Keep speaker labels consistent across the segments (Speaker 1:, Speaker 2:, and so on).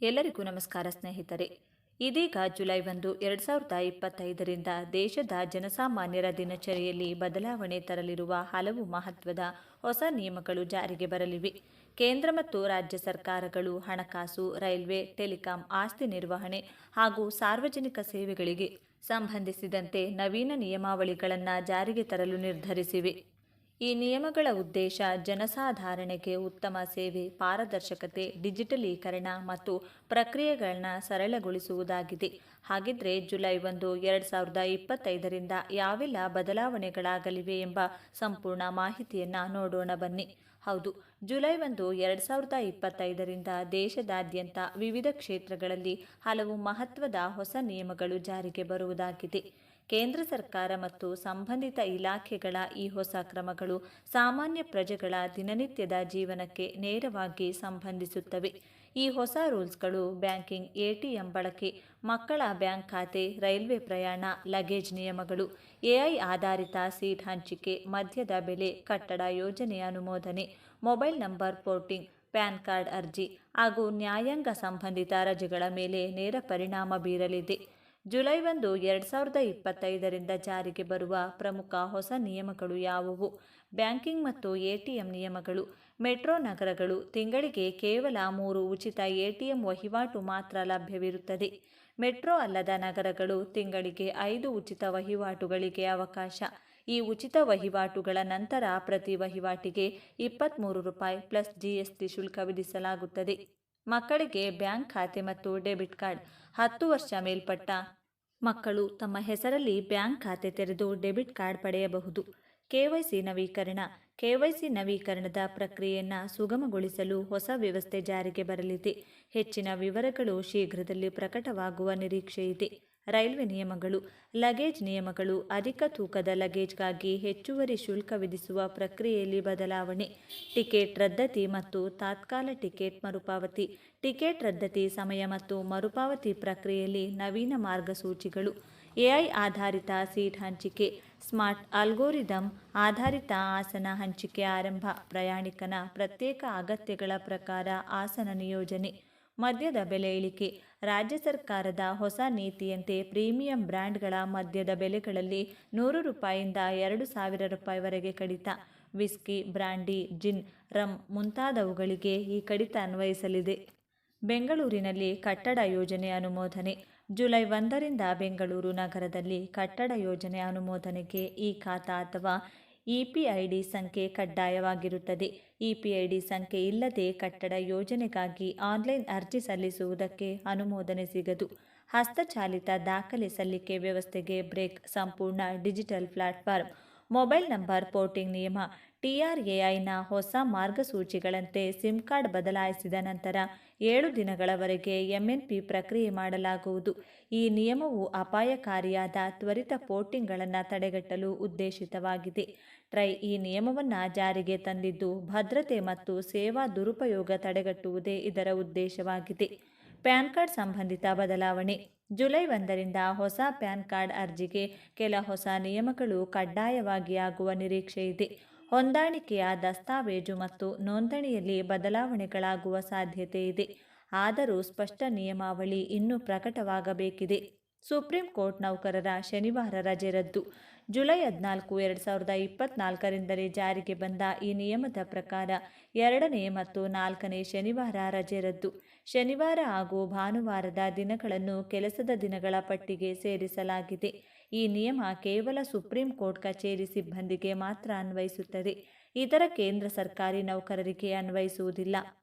Speaker 1: ಎಲ್ಲರಿಗೂ ನಮಸ್ಕಾರ ಸ್ನೇಹಿತರೆ. ಇದೀಗ ಜುಲೈ 1, 2025ರಿಂದ ದೇಶದ ಜನಸಾಮಾನ್ಯರ ದಿನಚರಿಯಲ್ಲಿ ಬದಲಾವಣೆ ತರಲಿರುವ ಹಲವು ಮಹತ್ವದ ಹೊಸ ನಿಯಮಗಳು ಜಾರಿಗೆ ಬರಲಿವೆ. ಕೇಂದ್ರ ಮತ್ತು ರಾಜ್ಯ ಸರ್ಕಾರಗಳು ಹಣಕಾಸು, ರೈಲ್ವೆ, ಟೆಲಿಕಾಂ, ಆಸ್ತಿ ನಿರ್ವಹಣೆ ಹಾಗೂ ಸಾರ್ವಜನಿಕ ಸೇವೆಗಳಿಗೆ ಸಂಬಂಧಿಸಿದಂತೆ ನವೀನ ನಿಯಮಾವಳಿಗಳನ್ನು ಜಾರಿಗೆ ತರಲು ನಿರ್ಧರಿಸಿವೆ. ಈ ನಿಯಮಗಳ ಉದ್ದೇಶ ಜನಸಾಧಾರಣೆಗೆ ಉತ್ತಮ ಸೇವೆ, ಪಾರದರ್ಶಕತೆ, ಡಿಜಿಟಲೀಕರಣ ಮತ್ತು ಪ್ರಕ್ರಿಯೆಗಳನ್ನು ಸರಳಗೊಳಿಸುವುದಾಗಿದೆ. ಹಾಗಿದ್ರೆ ಜುಲೈ 1, 2025ರಿಂದ ಯಾವೆಲ್ಲ ಬದಲಾವಣೆಗಳಾಗಲಿವೆ ಎಂಬ ಸಂಪೂರ್ಣ ಮಾಹಿತಿಯನ್ನು ನೋಡೋಣ ಬನ್ನಿ. ಹೌದು, ಜುಲೈ 1, 2025ರಿಂದ ದೇಶದಾದ್ಯಂತ ವಿವಿಧ ಕ್ಷೇತ್ರಗಳಲ್ಲಿ ಹಲವು ಮಹತ್ವದ ಹೊಸ ನಿಯಮಗಳು ಜಾರಿಗೆ ಬರುವುದಾಗಿದೆ. ಕೇಂದ್ರ ಸರ್ಕಾರ ಮತ್ತು ಸಂಬಂಧಿತ ಇಲಾಖೆಗಳ ಈ ಹೊಸ ಕ್ರಮಗಳು ಸಾಮಾನ್ಯ ಪ್ರಜೆಗಳ ದಿನನಿತ್ಯದ ಜೀವನಕ್ಕೆ ನೇರವಾಗಿ ಸಂಬಂಧಿಸುತ್ತವೆ. ಈ ಹೊಸ ರೂಲ್ಸ್ಗಳು ಬ್ಯಾಂಕಿಂಗ್, ಎಟಿಎಂ ಬಳಕೆ, ಮಕ್ಕಳ ಬ್ಯಾಂಕ್ ಖಾತೆ, ರೈಲ್ವೆ ಪ್ರಯಾಣ, ಲಗೇಜ್ ನಿಯಮಗಳು, ಎಐ ಆಧಾರಿತ ಸೀಟ್ ಹಂಚಿಕೆ, ಮದ್ಯದ ಬೆಲೆ, ಕಟ್ಟಡ ಯೋಜನೆ ಅನುಮೋದನೆ, mobile number porting, PAN card ಅರ್ಜಿ ಹಾಗೂ ನ್ಯಾಯಾಂಗ ಸಂಬಂಧಿತ ರಜೆಗಳ ಮೇಲೆ ನೇರ ಪರಿಣಾಮ ಬೀರಲಿದೆ. ಜುಲೈ 1, 2025ರಿಂದ ಜಾರಿಗೆ ಬರುವ ಪ್ರಮುಖ ಹೊಸ ನಿಯಮಗಳು ಯಾವುವು? ಬ್ಯಾಂಕಿಂಗ್ ಮತ್ತು ಎಟಿಎಂ ನಿಯಮಗಳು. ಮೆಟ್ರೋ ನಗರಗಳು ತಿಂಗಳಿಗೆ ಕೇವಲ 3 ಉಚಿತ ಎಟಿಎಂ ವಹಿವಾಟು ಮಾತ್ರ ಲಭ್ಯವಿರುತ್ತದೆ. ಮೆಟ್ರೋ ಅಲ್ಲದ ನಗರಗಳು ತಿಂಗಳಿಗೆ 5 ಉಚಿತ ವಹಿವಾಟುಗಳಿಗೆ ಅವಕಾಶ. ಈ ಉಚಿತ ವಹಿವಾಟುಗಳ ನಂತರ ಪ್ರತಿ ವಹಿವಾಟಿಗೆ ₹23 ಪ್ಲಸ್ ಜಿಎಸ್ಟಿ ಶುಲ್ಕ ವಿಧಿಸಲಾಗುತ್ತದೆ. ಮಕ್ಕಳಿಗೆ ಬ್ಯಾಂಕ್ ಖಾತೆ ಮತ್ತು ಡೆಬಿಟ್ ಕಾರ್ಡ್. 10 ವರ್ಷ ಮೇಲ್ಪಟ್ಟ ಮಕ್ಕಳು ತಮ್ಮ ಹೆಸರಲ್ಲಿ ಬ್ಯಾಂಕ್ ಖಾತೆ ತೆರೆದು ಡೆಬಿಟ್ ಕಾರ್ಡ್ ಪಡೆಯಬಹುದು. ಕೆವೈಸಿ ನವೀಕರಣ. ಕೆವೈಸಿ ನವೀಕರಣದ ಪ್ರಕ್ರಿಯೆಯನ್ನು ಸುಗಮಗೊಳಿಸಲು ಹೊಸ ವ್ಯವಸ್ಥೆ ಜಾರಿಗೆ ಬರಲಿದೆ. ಹೆಚ್ಚಿನ ವಿವರಗಳು ಶೀಘ್ರದಲ್ಲಿ ಪ್ರಕಟವಾಗುವ ನಿರೀಕ್ಷೆಯಿದೆ. ರೈಲ್ವೆ ನಿಯಮಗಳು. ಲಗೇಜ್ ನಿಯಮಗಳು. ಅಧಿಕ ತೂಕದ ಲಗೇಜ್ಗಾಗಿ ಹೆಚ್ಚುವರಿ ಶುಲ್ಕ ವಿಧಿಸುವ ಪ್ರಕ್ರಿಯೆಯಲ್ಲಿ ಬದಲಾವಣೆ. ಟಿಕೆಟ್ ರದ್ದತಿ ಮತ್ತು ತಾತ್ಕಾಲ ಟಿಕೆಟ್ ಮರುಪಾವತಿ. ಟಿಕೆಟ್ ರದ್ದತಿ ಸಮಯ ಮತ್ತು ಮರುಪಾವತಿ ಪ್ರಕ್ರಿಯೆಯಲ್ಲಿ ನವೀನ ಮಾರ್ಗಸೂಚಿಗಳು. ಎಐ ಆಧಾರಿತ ಸೀಟ್ ಹಂಚಿಕೆ. ಸ್ಮಾರ್ಟ್ ಅಲ್ಗೋರಿದಮ್ ಆಧಾರಿತ ಆಸನ ಹಂಚಿಕೆ ಆರಂಭ. ಪ್ರಯಾಣಿಕನ ಪ್ರತ್ಯೇಕ ಅಗತ್ಯಗಳ ಪ್ರಕಾರ ಆಸನ ನಿಯೋಜನೆ. ಮದ್ಯದ ಬೆಲೆ ಇಳಿಕೆ. ರಾಜ್ಯ ಸರ್ಕಾರದ ಹೊಸ ನೀತಿಯಂತೆ ಪ್ರೀಮಿಯಂ ಬ್ರ್ಯಾಂಡ್ಗಳ ಮದ್ಯದ ಬೆಲೆಗಳಲ್ಲಿ ₹100ಯಿಂದ ₹2,000ವರೆಗೆ ಕಡಿತ. ವಿಸ್ಕಿ, ಬ್ರಾಂಡಿ, ಜಿನ್, ರಮ್ ಮುಂತಾದವುಗಳಿಗೆ ಈ ಕಡಿತ ಅನ್ವಯಿಸಲಿದೆ. ಬೆಂಗಳೂರಿನಲ್ಲಿ ಕಟ್ಟಡ ಯೋಜನೆ ಅನುಮೋದನೆ. ಜುಲೈ 1ರಿಂದ ಬೆಂಗಳೂರು ನಗರದಲ್ಲಿ ಕಟ್ಟಡ ಯೋಜನೆ ಅನುಮೋದನೆಗೆ ಈ ಖಾತಾ ಅಥವಾ ಇಪಿಐಡಿ ಸಂಖ್ಯೆ ಕಡ್ಡಾಯವಾಗಿರುತ್ತದೆ. ಇಪಿಐಡಿ ಸಂಖ್ಯೆ ಇಲ್ಲದೆ ಕಟ್ಟಡ ಯೋಜನೆಗಾಗಿ ಆನ್ಲೈನ್ ಅರ್ಜಿ ಸಲ್ಲಿಸುವುದಕ್ಕೆ ಅನುಮೋದನೆ ಸಿಗದು. ಹಸ್ತಚಾಲಿತ ದಾಖಲೆ ಸಲ್ಲಿಕೆ ವ್ಯವಸ್ಥೆಗೆ ಬ್ರೇಕ್. ಸಂಪೂರ್ಣ digital platform. Mobile number porting ನಿಯಮ. TRAIನ ಹೊಸ ಮಾರ್ಗಸೂಚಿಗಳಂತೆ ಸಿಮ್ ಕಾರ್ಡ್ ಬದಲಾಯಿಸಿದ ನಂತರ 7 ದಿನಗಳವರೆಗೆ MNP ಪ್ರಕ್ರಿಯೆ ಮಾಡಲಾಗುವುದು. ಈ ನಿಯಮವು ಅಪಾಯಕಾರಿಯಾದ ತ್ವರಿತ ಪೋರ್ಟಿಂಗ್ಗಳನ್ನು ತಡೆಗಟ್ಟಲು ಉದ್ದೇಶಿತವಾಗಿದೆ. ಟ್ರೈ ಈ ನಿಯಮವನ್ನು ಜಾರಿಗೆ ತಂದಿದ್ದು ಭದ್ರತೆ ಮತ್ತು ಸೇವಾ ದುರುಪಯೋಗ ತಡೆಗಟ್ಟುವುದೇ ಇದರ ಉದ್ದೇಶವಾಗಿದೆ. ಪ್ಯಾನ್ ಕಾರ್ಡ್ ಸಂಬಂಧಿತ ಬದಲಾವಣೆ. ಜುಲೈ 1ರಿಂದ ಹೊಸ ಪ್ಯಾನ್ ಕಾರ್ಡ್ ಅರ್ಜಿಗೆ ಕೆಲ ಹೊಸ ನಿಯಮಗಳು ಕಡ್ಡಾಯವಾಗಿ ಆಗುವ ನಿರೀಕ್ಷೆಯಿದೆ. ಹೊಂದಾಣಿಕೆಯ ದಸ್ತಾವೇಜು ಮತ್ತು ನೋಂದಣಿಯಲ್ಲಿ ಬದಲಾವಣೆಗಳಾಗುವ ಸಾಧ್ಯತೆ ಇದೆ. ಆದರೂ ಸ್ಪಷ್ಟ ನಿಯಮಾವಳಿ ಇನ್ನೂ ಪ್ರಕಟವಾಗಬೇಕಿದೆ. ಸುಪ್ರೀಂ ಕೋರ್ಟ್ ನೌಕರರ ಶನಿವಾರ ರಜೆ ರದ್ದು. ಜುಲೈ 14, 2024ರಿಂದಲೇ ಜಾರಿಗೆ ಬಂದ ಈ ನಿಯಮದ ಪ್ರಕಾರ 2ನೇ ಮತ್ತು 4ನೇ ಶನಿವಾರ ರಜೆ ರದ್ದು. ಶನಿವಾರ ಹಾಗೂ ಭಾನುವಾರದ ದಿನಗಳನ್ನು ಕೆಲಸದ ದಿನಗಳ ಪಟ್ಟಿಗೆ ಸೇರಿಸಲಾಗಿದೆ. ಈ ನಿಯಮ ಕೇವಲ ಸುಪ್ರೀಂ ಕೋರ್ಟ್ ಕಚೇರಿ ಸಿಬ್ಬಂದಿಗೆ ಮಾತ್ರ ಅನ್ವಯಿಸುತ್ತದೆ. ಇತರ ಕೇಂದ್ರ ಸರ್ಕಾರಿ ನೌಕರರಿಗೆ ಅನ್ವಯಿಸುವುದಿಲ್ಲ.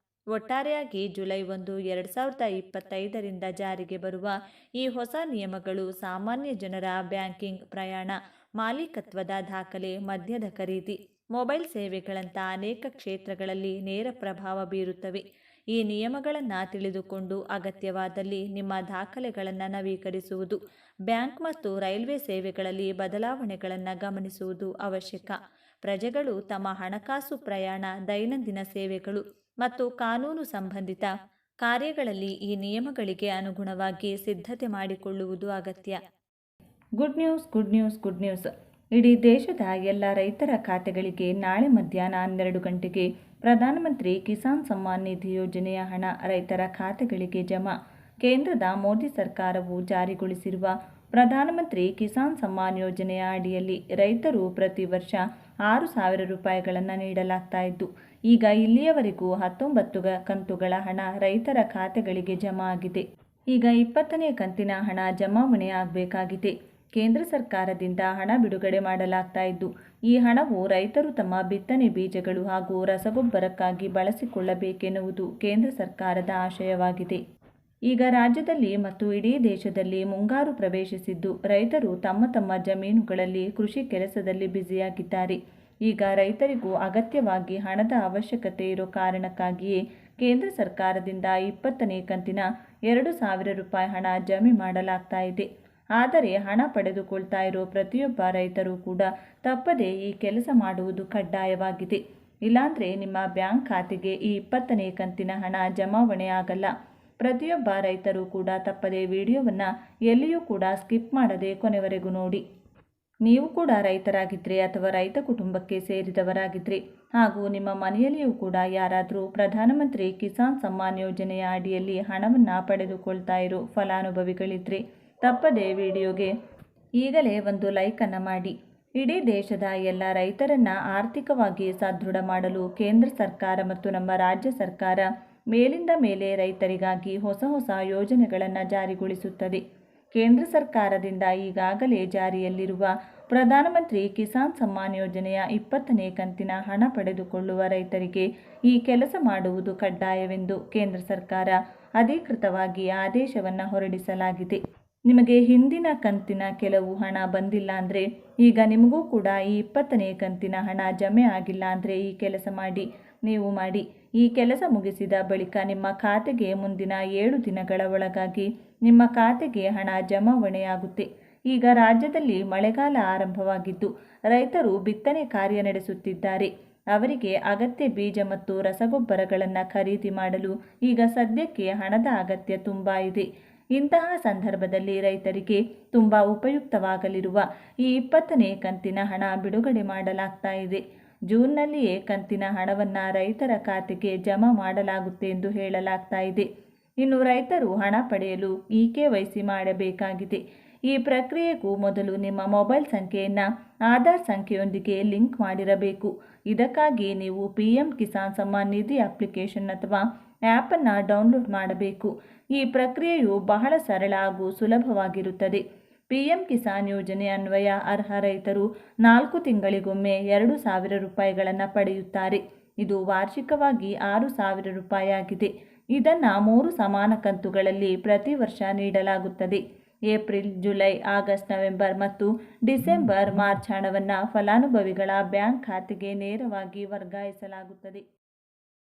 Speaker 1: ಒಟ್ಟಾರೆಯಾಗಿ ಜುಲೈ 1, 2025ರಿಂದ ಜಾರಿಗೆ ಬರುವ ಈ ಹೊಸ ನಿಯಮಗಳು ಸಾಮಾನ್ಯ ಜನರ ಬ್ಯಾಂಕಿಂಗ್, ಪ್ರಯಾಣ, ಮಾಲೀಕತ್ವದ ದಾಖಲೆ, ಮದ್ಯದ ಖರೀದಿ, ಮೊಬೈಲ್ ಸೇವೆಗಳಂಥ ಅನೇಕ ಕ್ಷೇತ್ರಗಳಲ್ಲಿ ನೇರ ಪ್ರಭಾವ ಬೀರುತ್ತವೆ. ಈ ನಿಯಮಗಳನ್ನು ತಿಳಿದುಕೊಂಡು ಅಗತ್ಯವಾದಲ್ಲಿ ನಿಮ್ಮ ದಾಖಲೆಗಳನ್ನು ನವೀಕರಿಸುವುದು, ಬ್ಯಾಂಕ್ ಮತ್ತು ರೈಲ್ವೆ ಸೇವೆಗಳಲ್ಲಿ ಬದಲಾವಣೆಗಳನ್ನು ಗಮನಿಸುವುದು ಅವಶ್ಯಕ. ಪ್ರಜೆಗಳು ತಮ್ಮ ಹಣಕಾಸು, ಪ್ರಯಾಣ, ದೈನಂದಿನ ಸೇವೆಗಳು ಮತ್ತು ಕಾನೂನು ಸಂಬಂಧಿತ ಕಾರ್ಯಗಳಲ್ಲಿ ಈ ನಿಯಮಗಳಿಗೆ ಅನುಗುಣವಾಗಿ ಸಿದ್ಧತೆ ಮಾಡಿಕೊಳ್ಳುವುದು ಅಗತ್ಯ. Good news, good news, good news. ಇಡೀ ದೇಶದ ಎಲ್ಲ ರೈತರ ಖಾತೆಗಳಿಗೆ ನಾಳೆ ಮಧ್ಯಾಹ್ನ 12 ಗಂಟೆಗೆ ಪ್ರಧಾನಮಂತ್ರಿ ಕಿಸಾನ್ ಸಮ್ಮಾನ್ ನಿಧಿ ಯೋಜನೆಯ ಹಣ ರೈತರ ಖಾತೆಗಳಿಗೆ ಜಮಾ. ಕೇಂದ್ರದ ಮೋದಿ ಸರ್ಕಾರವು ಜಾರಿಗೊಳಿಸಿರುವ ಪ್ರಧಾನಮಂತ್ರಿ ಕಿಸಾನ್ ಸಮ್ಮಾನ್ ಯೋಜನೆಯ ಅಡಿಯಲ್ಲಿ ರೈತರು ಪ್ರತಿ ವರ್ಷ 6,000 ರೂಪಾಯಿಗಳನ್ನು ನೀಡಲಾಗ್ತಾ ಇದ್ದು, ಈಗ ಇಲ್ಲಿಯವರೆಗೂ 19 ಕಂತುಗಳ ಹಣ ರೈತರ ಖಾತೆಗಳಿಗೆ ಜಮಾ ಆಗಿದೆ. ಈಗ 20ನೇ ಕಂತಿನ ಹಣ ಜಮಾವಣೆ ಆಗಬೇಕಾಗಿದೆ. ಕೇಂದ್ರ ಸರ್ಕಾರದಿಂದ ಹಣ ಬಿಡುಗಡೆ ಮಾಡಲಾಗ್ತಾ ಇದ್ದು, ಈ ಹಣವು ರೈತರು ತಮ್ಮ ಬಿತ್ತನೆ ಬೀಜಗಳು ಹಾಗೂ ರಸಗೊಬ್ಬರಕ್ಕಾಗಿ ಬಳಸಿಕೊಳ್ಳಬೇಕೆನ್ನುವುದು ಕೇಂದ್ರ ಸರ್ಕಾರದ ಆಶಯವಾಗಿದೆ. ಈಗ ರಾಜ್ಯದಲ್ಲಿ ಮತ್ತು ಇಡೀ ದೇಶದಲ್ಲಿ ಮುಂಗಾರು ಪ್ರವೇಶಿಸಿದ್ದು, ರೈತರು ತಮ್ಮ ತಮ್ಮ ಜಮೀನುಗಳಲ್ಲಿ ಕೃಷಿ ಕೆಲಸದಲ್ಲಿ ಬ್ಯುಸಿಯಾಗಿದ್ದಾರೆ. ಈಗ ರೈತರಿಗೂ ಅಗತ್ಯವಾಗಿ ಹಣದ ಅವಶ್ಯಕತೆ ಇರೋ ಕಾರಣಕ್ಕಾಗಿಯೇ ಕೇಂದ್ರ ಸರ್ಕಾರದಿಂದ 20ನೇ ಕಂತಿನ 2,000 ರೂಪಾಯಿ ಹಣ ಜಮೆ ಮಾಡಲಾಗ್ತಾ ಇದೆ. ಆದರೆ ಹಣ ಪಡೆದುಕೊಳ್ತಾ ಇರೋ ಪ್ರತಿಯೊಬ್ಬ ರೈತರು ಕೂಡ ತಪ್ಪದೇ ಈ ಕೆಲಸ ಮಾಡುವುದು ಕಡ್ಡಾಯವಾಗಿದೆ. ಇಲ್ಲಾಂದರೆ ನಿಮ್ಮ ಬ್ಯಾಂಕ್ ಖಾತೆಗೆ ಈ 20ನೇ ಕಂತಿನ ಹಣ ಜಮಾವಣೆ ಆಗಲ್ಲ. ಪ್ರತಿಯೊಬ್ಬ ರೈತರು ಕೂಡ ತಪ್ಪದೇ ವಿಡಿಯೋವನ್ನು ಎಲ್ಲಿಯೂ ಕೂಡ ಸ್ಕಿಪ್ ಮಾಡದೆ ಕೊನೆವರೆಗೂ ನೋಡಿ. ನೀವು ಕೂಡ ರೈತರಾಗಿದ್ದರೆ ಅಥವಾ ರೈತ ಕುಟುಂಬಕ್ಕೆ ಸೇರಿದವರಾಗಿದ್ದರೆ ಹಾಗೂ ನಿಮ್ಮ ಮನೆಯಲ್ಲಿಯೂ ಕೂಡ ಯಾರಾದರೂ ಪ್ರಧಾನಮಂತ್ರಿ ಕಿಸಾನ್ ಸಮ್ಮಾನ್ ಯೋಜನೆಯ ಅಡಿಯಲ್ಲಿ ಹಣವನ್ನು ಪಡೆದುಕೊಳ್ತಾ ಇರೋ ಫಲಾನುಭವಿಗಳಿದ್ದರೆ ತಪ್ಪದೇ ವಿಡಿಯೋಗೆ ಈಗಲೇ ಒಂದು ಲೈಕನ್ನು ಮಾಡಿ. ಇಡೀ ದೇಶದ ಎಲ್ಲ ರೈತರನ್ನು ಆರ್ಥಿಕವಾಗಿ ಸದೃಢ ಮಾಡಲು ಕೇಂದ್ರ ಸರ್ಕಾರ ಮತ್ತು ನಮ್ಮ ರಾಜ್ಯ ಸರ್ಕಾರ ಮೇಲಿಂದ ಮೇಲೆ ರೈತರಿಗಾಗಿ ಹೊಸ ಹೊಸ ಯೋಜನೆಗಳನ್ನು ಜಾರಿಗೊಳಿಸುತ್ತದೆ. ಕೇಂದ್ರ ಸರ್ಕಾರದಿಂದ ಈಗಾಗಲೇ ಜಾರಿಯಲ್ಲಿರುವ ಪ್ರಧಾನಮಂತ್ರಿ ಕಿಸಾನ್ ಸಮ್ಮಾನ್ ಯೋಜನೆಯ 20ನೇ ಕಂತಿನ ಹಣ ಪಡೆದುಕೊಳ್ಳುವ ರೈತರಿಗೆ ಈ ಕೆಲಸ ಮಾಡುವುದು ಕಡ್ಡಾಯವೆಂದು ಕೇಂದ್ರ ಸರ್ಕಾರ ಅಧಿಕೃತವಾಗಿ ಆದೇಶವನ್ನು ಹೊರಡಿಸಲಾಗಿದೆ. ನಿಮಗೆ ಹಿಂದಿನ ಕಂತಿನ ಕೆಲವು ಹಣ ಬಂದಿಲ್ಲ ಅಂದರೆ ಈಗ ನಿಮಗೂ ಕೂಡ ಈ 20ನೇ ಕಂತಿನ ಹಣ ಜಮೆ ಆಗಿಲ್ಲ ಅಂದರೆ ಈ ಕೆಲಸ ನೀವು ಮಾಡಿ. ಈ ಕೆಲಸ ಮುಗಿಸಿದ ಬಳಿಕ ನಿಮ್ಮ ಖಾತೆಗೆ ಮುಂದಿನ 7 ದಿನಗಳ ಒಳಗಾಗಿ ನಿಮ್ಮ ಖಾತೆಗೆ ಹಣ ಜಮಾವಣೆಯಾಗುತ್ತೆ. ಈಗ ರಾಜ್ಯದಲ್ಲಿ ಮಳೆಗಾಲ ಆರಂಭವಾಗಿದ್ದು, ರೈತರು ಬಿತ್ತನೆ ಕಾರ್ಯ ನಡೆಸುತ್ತಿದ್ದಾರೆ. ಅವರಿಗೆ ಅಗತ್ಯ ಬೀಜ ಮತ್ತು ರಸಗೊಬ್ಬರಗಳನ್ನು ಖರೀದಿ ಮಾಡಲು ಈಗ ಸದ್ಯಕ್ಕೆ ಹಣದ ಅಗತ್ಯ ತುಂಬ ಇದೆ. ಇಂತಹ ಸಂದರ್ಭದಲ್ಲಿ ರೈತರಿಗೆ ತುಂಬ ಉಪಯುಕ್ತವಾಗಲಿರುವ ಈ 20ನೇ ಕಂತಿನ ಹಣ ಬಿಡುಗಡೆ ಮಾಡಲಾಗ್ತಾ ಇದೆ. ಜೂನ್ನಲ್ಲಿಯೇ ಕಂತಿನ ಹಣವನ್ನು ರೈತರ ಖಾತೆಗೆ ಜಮಾ ಮಾಡಲಾಗುತ್ತೆ ಎಂದು ಹೇಳಲಾಗ್ತಾ ಇದೆ. ಇನ್ನು ರೈತರು ಹಣ ಪಡೆಯಲು KYC ಮಾಡಬೇಕಾಗಿದೆ. ಈ ಪ್ರಕ್ರಿಯೆಗೂ ಮೊದಲು ನಿಮ್ಮ ಮೊಬೈಲ್ ಸಂಖ್ಯೆಯನ್ನು ಆಧಾರ್ ಸಂಖ್ಯೆಯೊಂದಿಗೆ ಲಿಂಕ್ ಮಾಡಿರಬೇಕು. ಇದಕ್ಕಾಗಿ ನೀವು PM ಕಿಸಾನ್ ಸಮ್ಮಾನ್ ನಿಧಿ ಅಪ್ಲಿಕೇಶನ್ ಅಥವಾ ಆ್ಯಪನ್ನು ಡೌನ್ಲೋಡ್ ಮಾಡಬೇಕು. ಈ ಪ್ರಕ್ರಿಯೆಯು ಬಹಳ ಸರಳ ಹಾಗೂ ಸುಲಭವಾಗಿರುತ್ತದೆ. PM ಕಿಸಾನ್ ಯೋಜನೆ ಅನ್ವಯ ಅರ್ಹ ರೈತರು 4 ತಿಂಗಳಿಗೊಮ್ಮೆ 2,000 ರೂಪಾಯಿಗಳನ್ನು ಪಡೆಯುತ್ತಾರೆ. ಇದು ವಾರ್ಷಿಕವಾಗಿ 6,000 ರೂಪಾಯಿ ಆಗಿದೆ. ಇದನ್ನು 3 ಸಮಾನ ಕಂತುಗಳಲ್ಲಿ ಪ್ರತಿ ವರ್ಷ ನೀಡಲಾಗುತ್ತದೆ. ಏಪ್ರಿಲ್, ಜುಲೈ, ಆಗಸ್ಟ್, ನವೆಂಬರ್ ಮತ್ತು ಡಿಸೆಂಬರ್, ಮಾರ್ಚ್ ಹಣವನ್ನು ಫಲಾನುಭವಿಗಳ ಬ್ಯಾಂಕ್ ಖಾತೆಗೆ ನೇರವಾಗಿ ವರ್ಗಾಯಿಸಲಾಗುತ್ತದೆ.